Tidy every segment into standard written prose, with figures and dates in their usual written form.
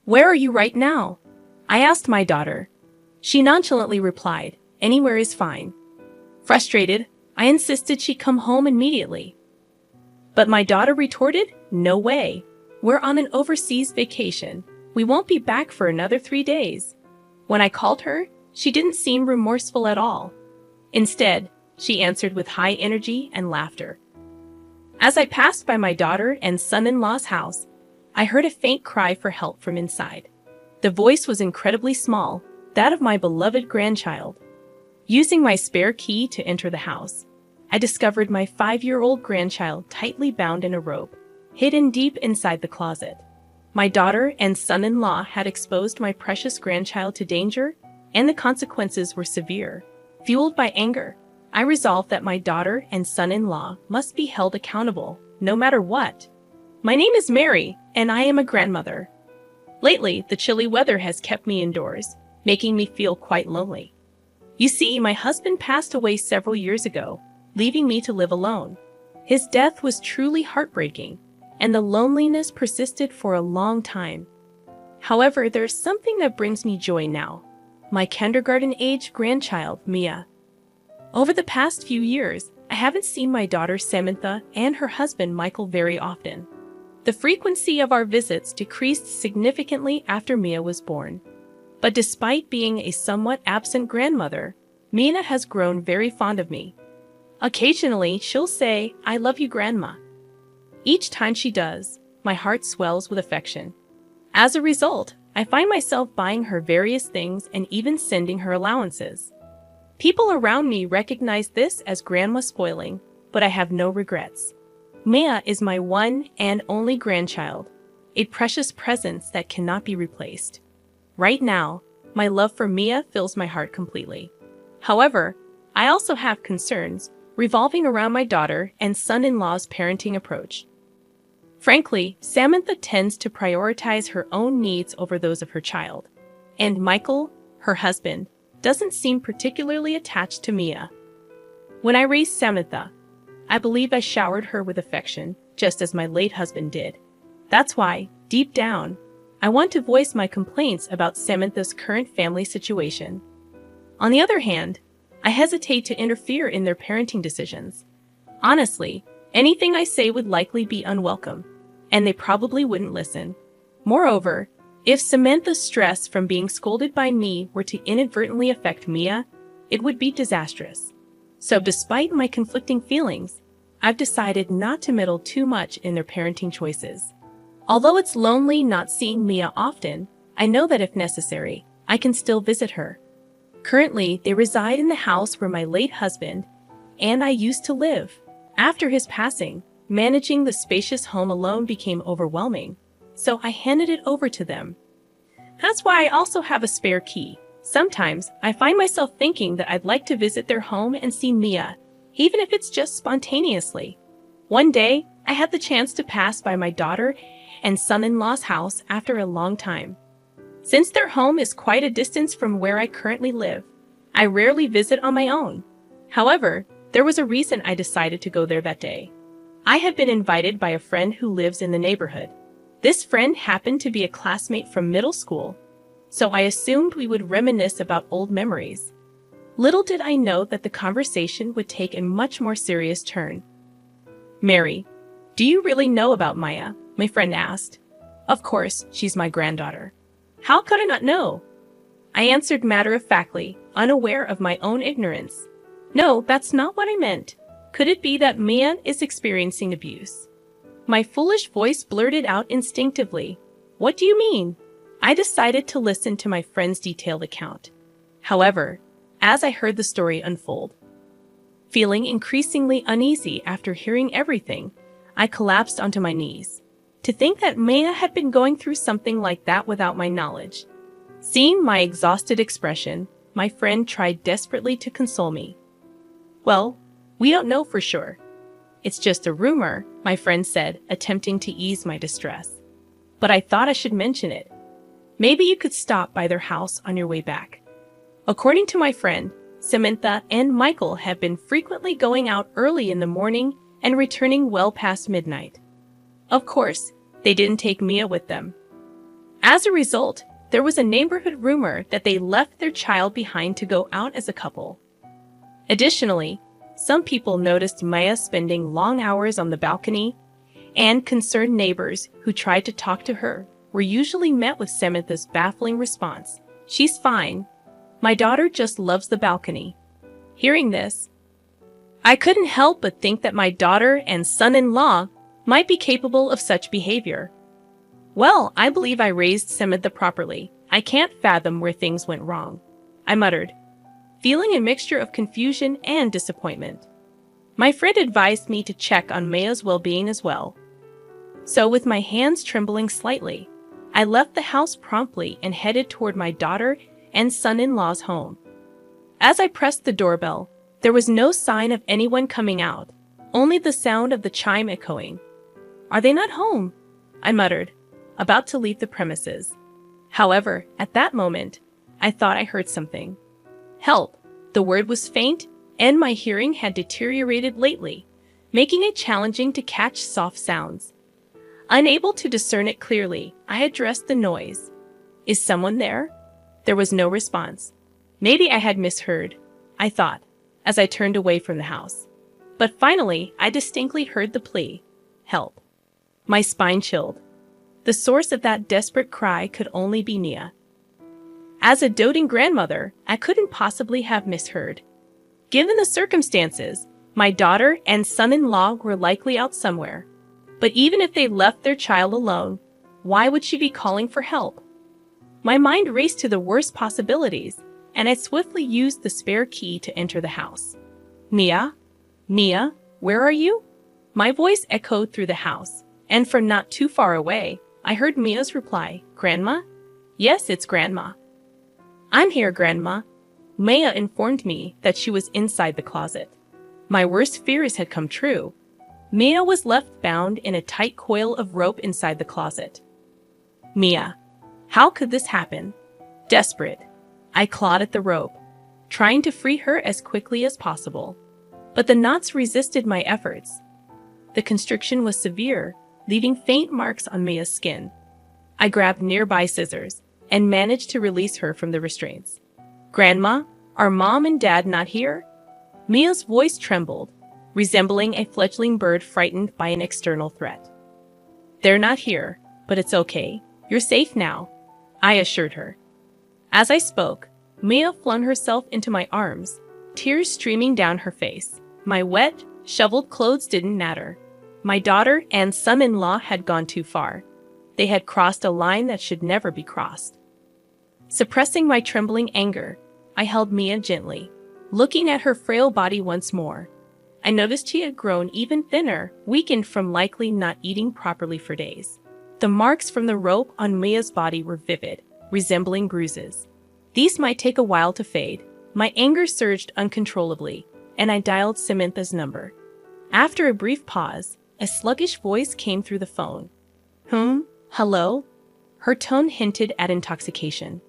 "Where are you right now?" I asked my daughter. She nonchalantly replied, "Anywhere is fine." Frustrated, I insisted she come home immediately. But my daughter retorted, "No way. We're on an overseas vacation. We won't be back for another 3 days." When I called her, she didn't seem remorseful at all. Instead, she answered with high energy and laughter. As I passed by my daughter and son-in-law's house, I heard a faint cry for help from inside. The voice was incredibly small, that of my beloved grandchild. Using my spare key to enter the house, I discovered my 5-year-old grandchild tightly bound in a rope, hidden deep inside the closet. My daughter and son-in-law had exposed my precious grandchild to danger, and the consequences were severe. Fueled by anger, I resolved that my daughter and son-in-law must be held accountable, no matter what. My name is Mary, and I am a grandmother. Lately, the chilly weather has kept me indoors, making me feel quite lonely. You see, my husband passed away several years ago, leaving me to live alone. His death was truly heartbreaking, and the loneliness persisted for a long time. However, there's something that brings me joy now. My kindergarten-age grandchild, Mia. Over the past few years, I haven't seen my daughter Samantha and her husband Michael very often. The frequency of our visits decreased significantly after Mia was born. But despite being a somewhat absent grandmother, Mina has grown very fond of me. Occasionally, she'll say, "I love you, Grandma." Each time she does, my heart swells with affection. As a result, I find myself buying her various things and even sending her allowances. People around me recognize this as grandma spoiling, but I have no regrets. Mia is my one and only grandchild, a precious presence that cannot be replaced. Right now, my love for Mia fills my heart completely. However, I also have concerns revolving around my daughter and son-in-law's parenting approach. Frankly, Samantha tends to prioritize her own needs over those of her child, and Michael, her husband, doesn't seem particularly attached to Mia. When I raised Samantha, I believe I showered her with affection, just as my late husband did. That's why, deep down, I want to voice my complaints about Samantha's current family situation. On the other hand, I hesitate to interfere in their parenting decisions. Honestly, anything I say would likely be unwelcome, and they probably wouldn't listen. Moreover, if Samantha's stress from being scolded by me were to inadvertently affect Mia, it would be disastrous. So despite my conflicting feelings, I've decided not to meddle too much in their parenting choices. Although it's lonely not seeing Mia often, I know that if necessary, I can still visit her. Currently, they reside in the house where my late husband and I used to live. After his passing, managing the spacious home alone became overwhelming, so I handed it over to them. That's why I also have a spare key. Sometimes, I find myself thinking that I'd like to visit their home and see Mia, even if it's just spontaneously. One day, I had the chance to pass by my daughter and son-in-law's house after a long time. Since their home is quite a distance from where I currently live, I rarely visit on my own. However, there was a reason I decided to go there that day. I had been invited by a friend who lives in the neighborhood. This friend happened to be a classmate from middle school, so I assumed we would reminisce about old memories. Little did I know that the conversation would take a much more serious turn. "Mary, do you really know about Maya?" my friend asked. "Of course, she's my granddaughter. How could I not know?" I answered matter-of-factly, unaware of my own ignorance. "No, that's not what I meant. Could it be that Mia is experiencing abuse?" My foolish voice blurted out instinctively. "What do you mean?" I decided to listen to my friend's detailed account. However, as I heard the story unfold, feeling increasingly uneasy after hearing everything, I collapsed onto my knees. To think that Maya had been going through something like that without my knowledge. Seeing my exhausted expression, my friend tried desperately to console me. "Well, we don't know for sure. It's just a rumor," my friend said, attempting to ease my distress. "But I thought I should mention it. Maybe you could stop by their house on your way back." According to my friend, Samantha and Michael have been frequently going out early in the morning and returning well past midnight. Of course, they didn't take Mia with them. As a result, there was a neighborhood rumor that they left their child behind to go out as a couple. Additionally, some people noticed Maya spending long hours on the balcony, and concerned neighbors who tried to talk to her were usually met with Samantha's baffling response, "She's fine. My daughter just loves the balcony." Hearing this, I couldn't help but think that my daughter and son-in-law might be capable of such behavior. "Well, I believe I raised Samantha properly. I can't fathom where things went wrong," I muttered, feeling a mixture of confusion and disappointment. My friend advised me to check on Maya's well-being as well. So with my hands trembling slightly, I left the house promptly and headed toward my daughter and son-in-law's home. As I pressed the doorbell, there was no sign of anyone coming out, only the sound of the chime echoing. "Are they not home?" I muttered, about to leave the premises. However, at that moment, I thought I heard something. "Help!" The word was faint, and my hearing had deteriorated lately, making it challenging to catch soft sounds. Unable to discern it clearly, I addressed the noise. "Is someone there?" There was no response. Maybe I had misheard, I thought, as I turned away from the house. But finally, I distinctly heard the plea, "Help." My spine chilled. The source of that desperate cry could only be Nia. As a doting grandmother, I couldn't possibly have misheard. Given the circumstances, my daughter and son-in-law were likely out somewhere. But even if they left their child alone, why would she be calling for help? My mind raced to the worst possibilities, and I swiftly used the spare key to enter the house. "Nia? Nia, where are you?" My voice echoed through the house, and from not too far away, I heard Mia's reply, "Grandma?" "Yes, it's Grandma." "I'm here, Grandma." Maya informed me that she was inside the closet. My worst fears had come true. Mia was left bound in a tight coil of rope inside the closet. Mia. How could this happen? Desperate, I clawed at the rope, trying to free her as quickly as possible. But the knots resisted my efforts. The constriction was severe, leaving faint marks on Mia's skin. I grabbed nearby scissors and managed to release her from the restraints. "Grandma, are Mom and Dad not here?" Mia's voice trembled, resembling a fledgling bird frightened by an external threat. "They're not here, but it's okay. You're safe now," I assured her. As I spoke, Mia flung herself into my arms, tears streaming down her face. My wet, shoveled clothes didn't matter. My daughter and son-in-law had gone too far. They had crossed a line that should never be crossed. Suppressing my trembling anger, I held Mia gently, looking at her frail body once more. I noticed she had grown even thinner, weakened from likely not eating properly for days. The marks from the rope on Mia's body were vivid, resembling bruises. These might take a while to fade. My anger surged uncontrollably, and I dialed Samantha's number. After a brief pause, a sluggish voice came through the phone. Hello?" Her tone hinted at intoxication.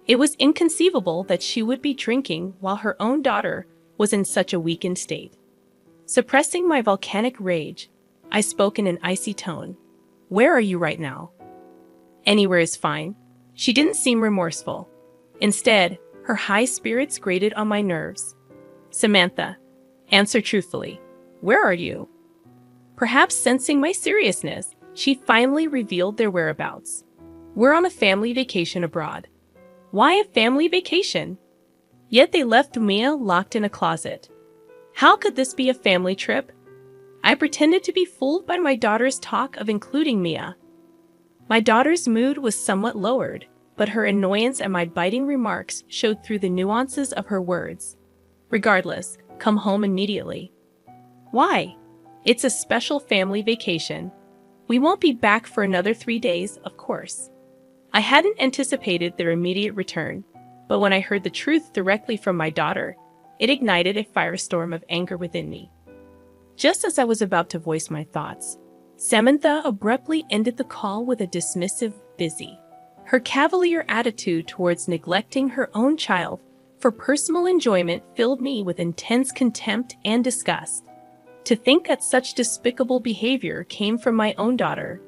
It was inconceivable that she would be drinking while her own daughter was in such a weakened state. Suppressing my volcanic rage, I spoke in an icy tone. "Where are you right now?" "Anywhere is fine." She didn't seem remorseful. Instead, her high spirits grated on my nerves. "Samantha, answer truthfully. Where are you?" Perhaps sensing my seriousness, she finally revealed their whereabouts. "We're on a family vacation abroad." Why a family vacation? Yet they left Mia locked in a closet. How could this be a family trip? I pretended to be fooled by my daughter's talk of including Mia. My daughter's mood was somewhat lowered, but her annoyance at my biting remarks showed through the nuances of her words. "Regardless, come home immediately." "Why? It's a special family vacation. We won't be back for another 3 days, of course." I hadn't anticipated their immediate return, but when I heard the truth directly from my daughter, it ignited a firestorm of anger within me. Just as I was about to voice my thoughts, Samantha abruptly ended the call with a dismissive "busy." Her cavalier attitude towards neglecting her own child for personal enjoyment filled me with intense contempt and disgust. To think that such despicable behavior came from my own daughter.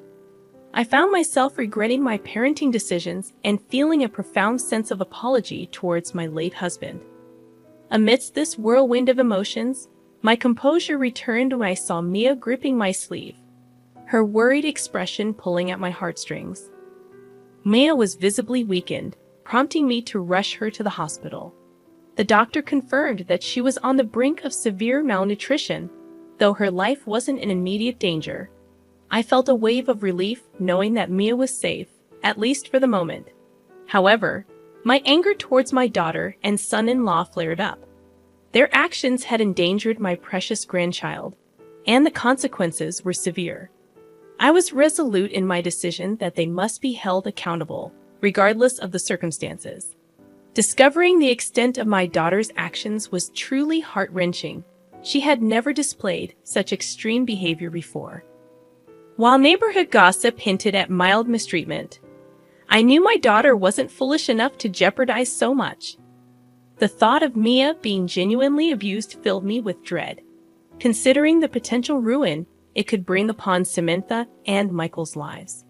I found myself regretting my parenting decisions and feeling a profound sense of apology towards my late husband. Amidst this whirlwind of emotions, my composure returned when I saw Mia gripping my sleeve, her worried expression pulling at my heartstrings. Mia was visibly weakened, prompting me to rush her to the hospital. The doctor confirmed that she was on the brink of severe malnutrition, though her life wasn't in immediate danger. I felt a wave of relief knowing that Mia was safe, at least for the moment. However, my anger towards my daughter and son-in-law flared up. Their actions had endangered my precious grandchild, and the consequences were severe. I was resolute in my decision that they must be held accountable, regardless of the circumstances. Discovering the extent of my daughter's actions was truly heart-wrenching. She had never displayed such extreme behavior before. While neighborhood gossip hinted at mild mistreatment, I knew my daughter wasn't foolish enough to jeopardize so much. The thought of Mia being genuinely abused filled me with dread, considering the potential ruin it could bring upon Samantha and Michael's lives.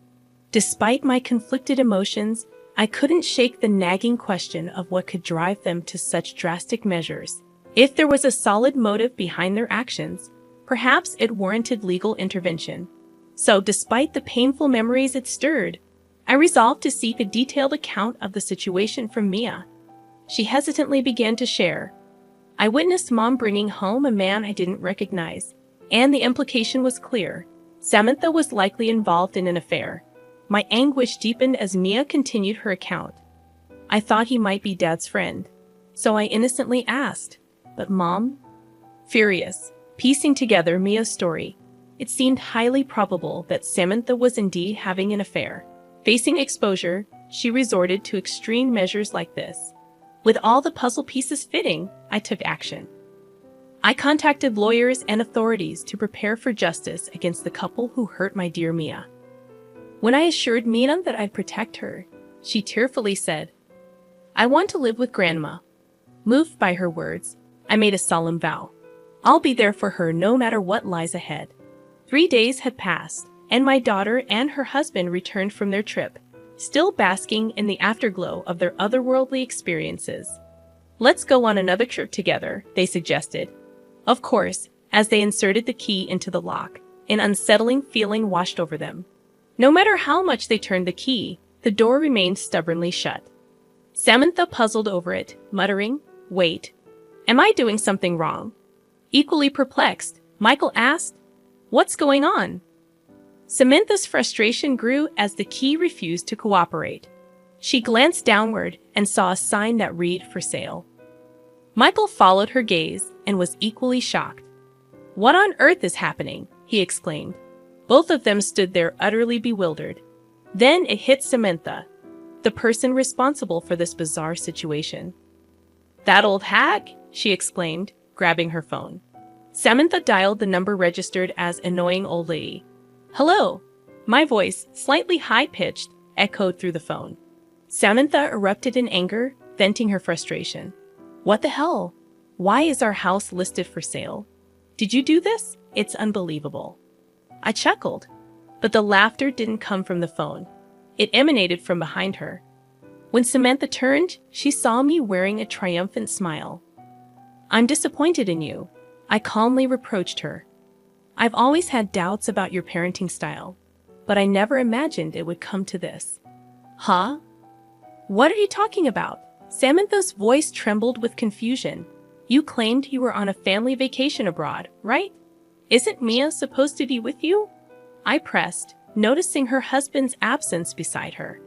Despite my conflicted emotions, I couldn't shake the nagging question of what could drive them to such drastic measures. If there was a solid motive behind their actions, perhaps it warranted legal intervention. So, despite the painful memories it stirred, I resolved to seek a detailed account of the situation from Mia. She hesitantly began to share. I witnessed Mom bringing home a man I didn't recognize, and the implication was clear. Samantha was likely involved in an affair. My anguish deepened as Mia continued her account. I thought he might be Dad's friend, so I innocently asked, "But Mom?" Furious, piecing together Mia's story, it seemed highly probable that Samantha was indeed having an affair. Facing exposure, she resorted to extreme measures like this. With all the puzzle pieces fitting, I took action. I contacted lawyers and authorities to prepare for justice against the couple who hurt my dear Mia. When I assured Mia that I'd protect her, she tearfully said, "I want to live with Grandma." Moved by her words, I made a solemn vow. I'll be there for her no matter what lies ahead. 3 days had passed, and my daughter and her husband returned from their trip, still basking in the afterglow of their otherworldly experiences. "Let's go on another trip together," they suggested. Of course, as they inserted the key into the lock, an unsettling feeling washed over them. No matter how much they turned the key, the door remained stubbornly shut. Samantha puzzled over it, muttering, "Wait, am I doing something wrong?" Equally perplexed, Michael asked, "What's going on?" Samantha's frustration grew as the key refused to cooperate. She glanced downward and saw a sign that read "For sale." Michael followed her gaze and was equally shocked. "What on earth is happening?" he exclaimed. Both of them stood there utterly bewildered. Then it hit Samantha, the person responsible for this bizarre situation. "That old hag," she exclaimed, grabbing her phone. Samantha dialed the number registered as "annoying old lady." "Hello." My voice, slightly high-pitched, echoed through the phone. Samantha erupted in anger, venting her frustration. "What the hell? Why is our house listed for sale? Did you do this? It's unbelievable." I chuckled, but the laughter didn't come from the phone. It emanated from behind her. When Samantha turned, she saw me wearing a triumphant smile. "I'm disappointed in you," I calmly reproached her. "I've always had doubts about your parenting style, but I never imagined it would come to this." "Huh? What are you talking about?" Samantha's voice trembled with confusion. "You claimed you were on a family vacation abroad, right? Isn't Mia supposed to be with you?" I pressed, noticing her husband's absence beside her.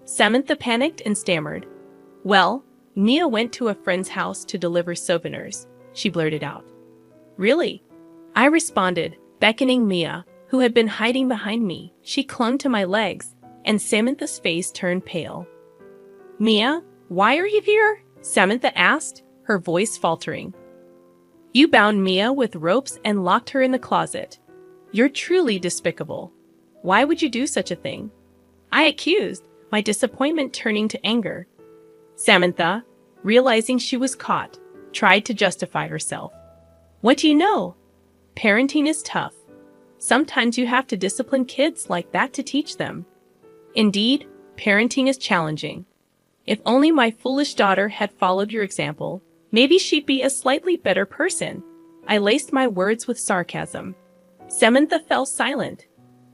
Samantha panicked and stammered. "Well, Mia went to a friend's house to deliver souvenirs," she blurted out. "Really?" I responded, beckoning Mia, who had been hiding behind me. She clung to my legs, and Samantha's face turned pale. "Mia, why are you here?" Samantha asked, her voice faltering. "You bound Mia with ropes and locked her in the closet. You're truly despicable. Why would you do such a thing?" I accused, my disappointment turning to anger. Samantha, realizing she was caught, tried to justify herself. "What do you know? Parenting is tough. Sometimes you have to discipline kids like that to teach them. Indeed, parenting is challenging. If only my foolish daughter had followed your example, maybe she'd be a slightly better person. I laced my words with sarcasm. Samantha fell silent,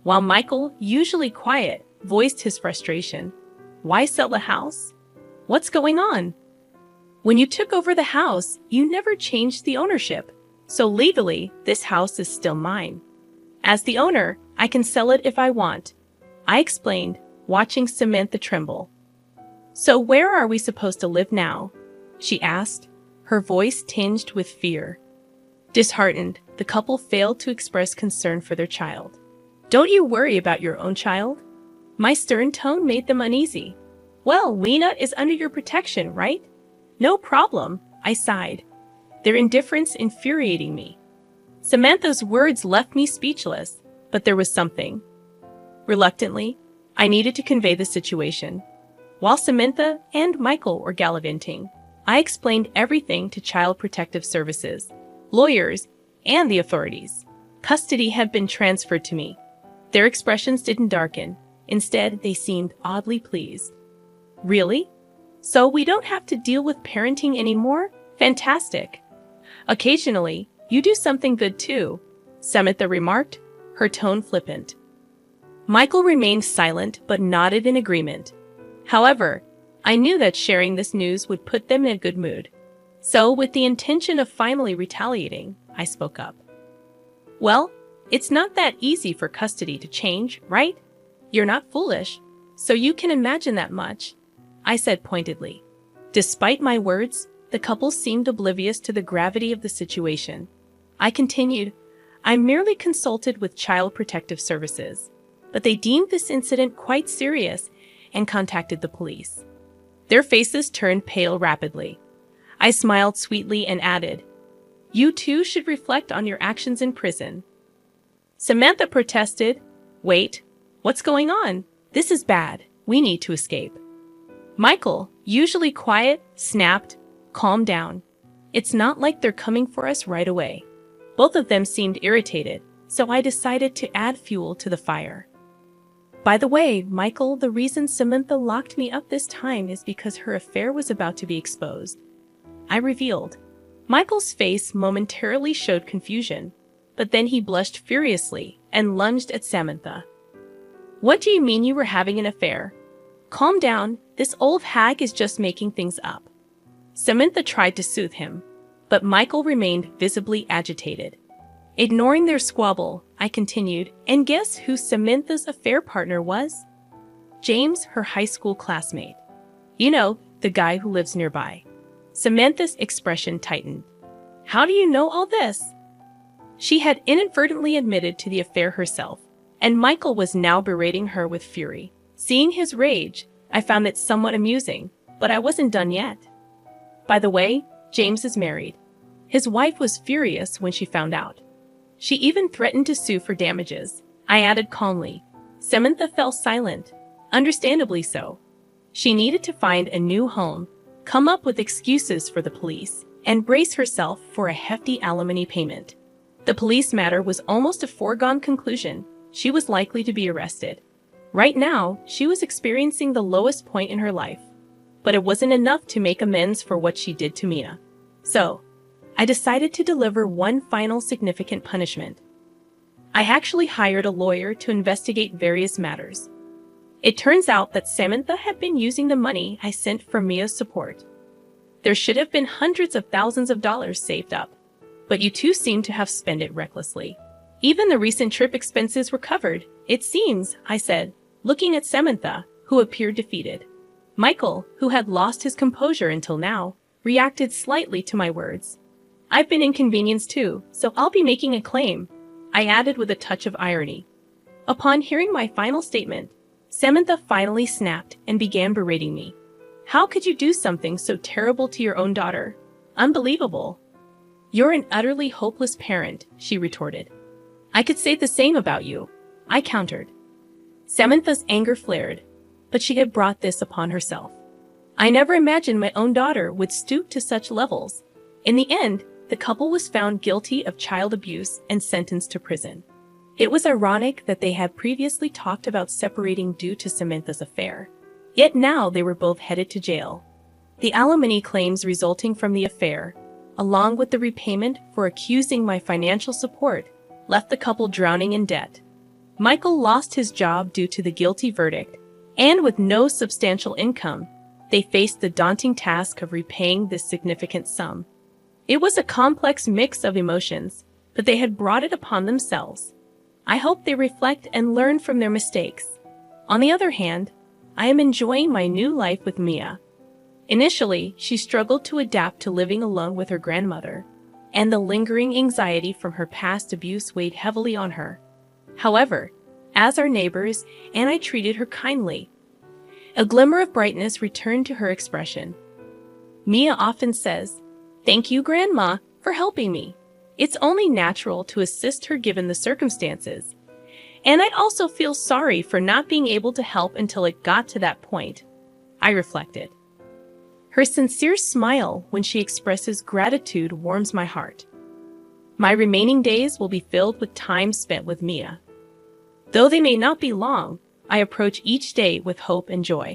while Michael, usually quiet, voiced his frustration. Why sell the house? What's going on? When you took over the house, you never changed the ownership. So legally, this house is still mine. As the owner, I can sell it if I want, I explained, watching Samantha tremble. So where are we supposed to live now? She asked, her voice tinged with fear. Disheartened, the couple failed to express concern for their child. Don't you worry about your own child? My stern tone made them uneasy. Well, Lena is under your protection, right? No problem, I sighed, their indifference infuriating me. Samantha's words left me speechless, but there was something. Reluctantly, I needed to convey the situation. While Samantha and Michael were gallivanting, I explained everything to Child Protective Services, lawyers, and the authorities. Custody had been transferred to me. Their expressions didn't darken. Instead, they seemed oddly pleased. Really? So we don't have to deal with parenting anymore? Fantastic. Occasionally, you do something good too, Samantha remarked, her tone flippant. Michael remained silent but nodded in agreement. However, I knew that sharing this news would put them in a good mood. So, with the intention of finally retaliating, I spoke up. Well, it's not that easy for custody to change, right? You're not foolish, so you can imagine that much, I said pointedly. Despite my words, the couple seemed oblivious to the gravity of the situation. I continued, I merely consulted with Child Protective Services, but they deemed this incident quite serious and contacted the police. Their faces turned pale rapidly. I smiled sweetly and added, You too should reflect on your actions in prison. Samantha protested, Wait, what's going on? This is bad. We need to escape. Michael, usually quiet, snapped, Calm down. It's not like they're coming for us right away. Both of them seemed irritated, so I decided to add fuel to the fire. By the way, Michael, the reason Samantha locked me up this time is because her affair was about to be exposed. I revealed. Michael's face momentarily showed confusion, but then he blushed furiously and lunged at Samantha. What do you mean you were having an affair? Calm down, this old hag is just making things up. Samantha tried to soothe him, but Michael remained visibly agitated. Ignoring their squabble, I continued, and guess who Samantha's affair partner was? James, her high school classmate. You know, the guy who lives nearby. Samantha's expression tightened. How do you know all this? She had inadvertently admitted to the affair herself, and Michael was now berating her with fury. Seeing his rage, I found it somewhat amusing, but I wasn't done yet. By the way, James is married. His wife was furious when she found out. She even threatened to sue for damages, I added calmly. Samantha fell silent, understandably so. She needed to find a new home, come up with excuses for the police, and brace herself for a hefty alimony payment. The police matter was almost a foregone conclusion. She was likely to be arrested. Right now, she was experiencing the lowest point in her life. But it wasn't enough to make amends for what she did to Mia. So, I decided to deliver one final significant punishment. I actually hired a lawyer to investigate various matters. It turns out that Samantha had been using the money I sent for Mia's support. There should have been hundreds of thousands of dollars saved up, but you two seem to have spent it recklessly. Even the recent trip expenses were covered, it seems, I said, looking at Samantha, who appeared defeated. Michael, who had lost his composure until now, reacted slightly to my words. I've been inconvenienced too, so I'll be making a claim, I added with a touch of irony. Upon hearing my final statement, Samantha finally snapped and began berating me. How could you do something so terrible to your own daughter? Unbelievable. You're an utterly hopeless parent, she retorted. I could say the same about you, I countered. Samantha's anger flared, but she had brought this upon herself. I never imagined my own daughter would stoop to such levels. In the end, the couple was found guilty of child abuse and sentenced to prison. It was ironic that they had previously talked about separating due to Samantha's affair. Yet now they were both headed to jail. The alimony claims resulting from the affair, along with the repayment for accusing my financial support, left the couple drowning in debt. Michael lost his job due to the guilty verdict, and with no substantial income, they faced the daunting task of repaying this significant sum. It was a complex mix of emotions, but they had brought it upon themselves. I hope they reflect and learn from their mistakes. On the other hand, I am enjoying my new life with Mia. Initially, she struggled to adapt to living alone with her grandmother, and the lingering anxiety from her past abuse weighed heavily on her. However, as our neighbors and I treated her kindly, a glimmer of brightness returned to her expression. Mia often says, "Thank you, Grandma, for helping me. It's only natural to assist her given the circumstances. And I'd also feel sorry for not being able to help until it got to that point," I reflected. Her sincere smile when she expresses gratitude warms my heart. My remaining days will be filled with time spent with Mia. Though they may not be long, I approach each day with hope and joy.